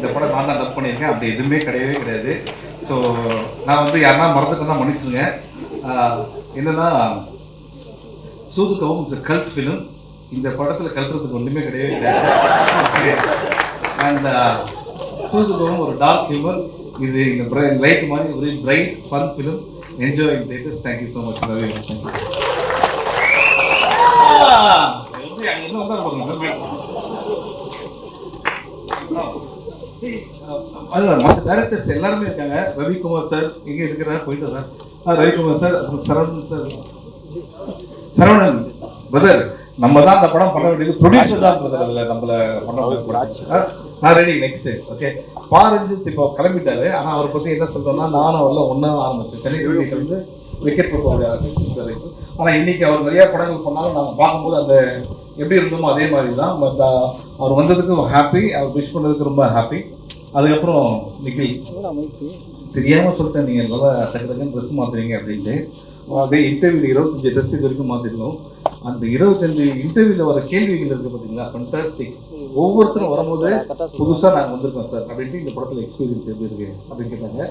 இந்த படம் நான் தான் டப் பண்ணியிருக்கேன். அப்படி எதுவுமே கிடையவே கிடையாது. ஸோ நான் வந்து யாருன்னா மறந்துட்டு மன்னிச்சுங்க. என்னன்னா சூதுகவும் இட்ஸ் கல்ட் ஃபிலிம். இந்த படத்தில் கல்ட்டுறதுக்கு ஒன்றுமே கிடையவே கிடையாது. அண்ட் சூதுகவும் ஒரு டார்க் ஹியூமர். இது இந்த லைட் மாதிரி ஒரு bright fun film. Enjoy in theatres. Thank you so much. Ravi அதுதான் மற்ற டேரக்டர்ஸ் எல்லாருமே இருக்காங்க. ரவிக்குமார் சார் எங்கே இருக்கிறார்? போயிட்டு சார். ரவிக்குமார் சார், அப்புறம் சரவணன் சார். சரவணன் பிரதர், நம்ம தான் அந்த படம் பண்ண வேண்டியது. ப்ரொடியூசர் தான் பிரதர் அதில் நம்மளை பண்ண ரெடி. Next okay. பாரஞ்சித் இப்போ கிளம்பிட்டாரு. ஆனால் அவரை பற்றி என்ன சொல்கிறோம்னா, நானும் அவரில் ஒன்றா ஆரம்பிச்சேன். சென்னை வந்து விக்கெட் போட்டு அசிஸ்டன்ட் டைரக்டர். ஆனால் இன்னைக்கு அவர் நிறையா படங்கள் பண்ணாலும் நாங்கள் பார்க்கும்போது அந்த எப்படி இருந்தோமோ அதே மாதிரி தான். பட் அவர் வந்ததுக்கு ஹாப்பி, அவர் விஷ் பண்ணதுக்கு ரொம்ப ஹாப்பி. அதுக்கப்புறம் நிக்கில் தெரியாமல் சொல்லிட்டேன், நீங்கள் நல்லா டக்கு ட்ரெஸ் மாற்றுறீங்க அப்படின்ட்டு. அதே இன்டர்வியூவில் 25 ட்ரெஸ் இது வரைக்கும் மாற்றிருக்கோம். அந்த 25 இன்டர்வியூவில் வர கேள்விகள் இருக்குது பார்த்தீங்களா, ஃபண்டாஸ்டிக். ஒவ்வொருத்தரும் வரும்போது புதுசாக நாங்கள் வந்திருக்கோம் சார் அப்படின்ட்டு இந்த படத்தில் எக்ஸ்பீரியன்ஸ் எப்படி இருக்கு அப்படின்னு கேட்டாங்க.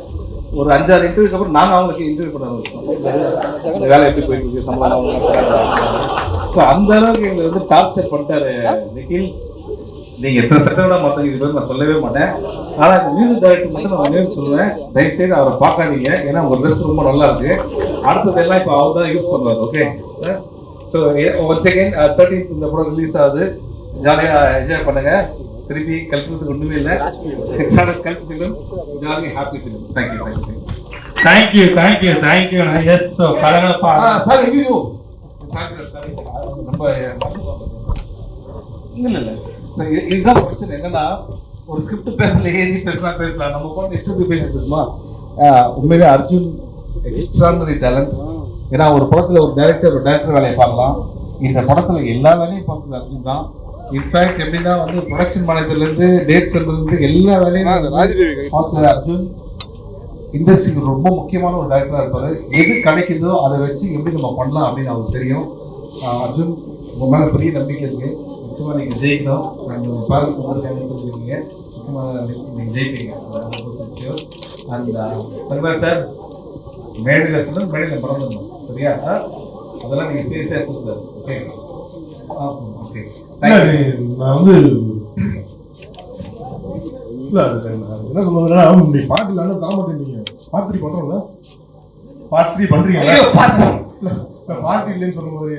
ஒரு 5-6 இன்டர்வியூக்கு அப்புறம் நாங்கள் அவங்களுக்கு இன்டர்வியூ பண்ண ஆரம்பிச்சோம். இந்த வேலை எப்படி போயிட்டு இருக்கு, சம்பளம். ஸோ அந்த அளவுக்கு எங்களை வந்து டார்ச்சர் பண்ணிட்டாரு நிக்கில். நீங்கள் எத்தனை சட்டோட மற்றவங்க இது பேர் நான் சொல்லவே மாட்டேன். ஆனால் இந்த மியூசிக் டைரக்டர் மட்டும் நான் நேம் சொல்லுவேன், தயவுசெய்து அவரை பார்க்காதீங்க. ஏன்னா உங்கள் ட்ரெஸ் ரொம்ப நல்லா இருக்கு. அடுத்ததெல்லாம் இப்போ அவர் தான் யூஸ் பண்ணுவார். Okay. So once again 13th இந்த படம் ரிலீஸ் ஆகுது. ஜாலியாக என்ஜாய் பண்ணுங்க. திருப்பி கல்ட்டுறதுக்கு ஒன்றுமே இல்லை. Cult film, jolly happy film. Thank you. Thank you. Yes. So கலகலப்பா சார் எங்கேயோ ரொம்ப இல்லை இதுதான் பிரச்சனை. என்னன்னா ஒரு ஸ்கிரிப்ட் பேசல, ஏதி பேசலாம். நம்ம கூட இஷ்டத்துக்கு பேசிட்டுமா. உண்மையிலே அர்ஜுன் எக்ஸ்ட்ரானரி டேலண்ட். ஏன்னா ஒரு படத்துல ஒரு டைரக்டர் வேலையை பார்க்கலாம். இந்த படத்துல எல்லா வேலையும் பார்த்தது அர்ஜுன் தான். இன்ஃபேக்ட் எப்படின்னா வந்து ப்ரொடக்ஷன் மேனேஜர்ல இருந்து டேட்ஸ் இருந்து எல்லா வேலையும் பார்த்தது அர்ஜுன். இண்டஸ்ட்ரிக்கு ரொம்ப முக்கியமான ஒரு டைரக்டரா இருப்பாரு. எது கிடைக்குதோ அதை வச்சு எப்படி நம்ம பண்ணலாம் அப்படின்னு அவருக்கு தெரியும். அர்ஜுன் உங்க மேல பெரிய நம்பிக்கை இருக்கு. நிச்சயமா நீங்க ஜெயிக்கணும். நாங்கள் பேரண்ட்ஸ் வந்திருக்காங்கன்னு சொல்லியிருக்கீங்க. நிச்சயமாக நீங்க ஜெயிப்பீங்க. அந்த தங்கராஜ் சார் மேடையில் சொன்னால் மேடையில் மறந்துடணும். சரியா? அதெல்லாம் நீங்கள் சீரியஸாக எடுத்துக்கூடாது. ஓகே. ஓகே. நான் வந்து இல்லை என்ன சொல்லுறதுன்னா, நீ பாட்டு இல்லைன்னு தர மாட்டேங்க. பார்ட்டி பண்ணுறோம்ல, பார்ட்டி பண்ணுறீங்க. பார்ட்டி இல்லைன்னு சொல்லும்போது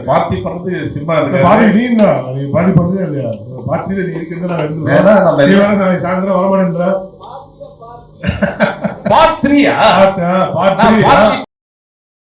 பார்ட்டி பண்றது சினிமா இருக்கு. பார்ட்டி நீங்க பார்ட்டி பண்றீங்க இல்லையா? பார்ட்டியில நீ இருக்கிறது நான் எடுத்து சாயந்தரம் வரமாட்டேன்ற பார்ட் 3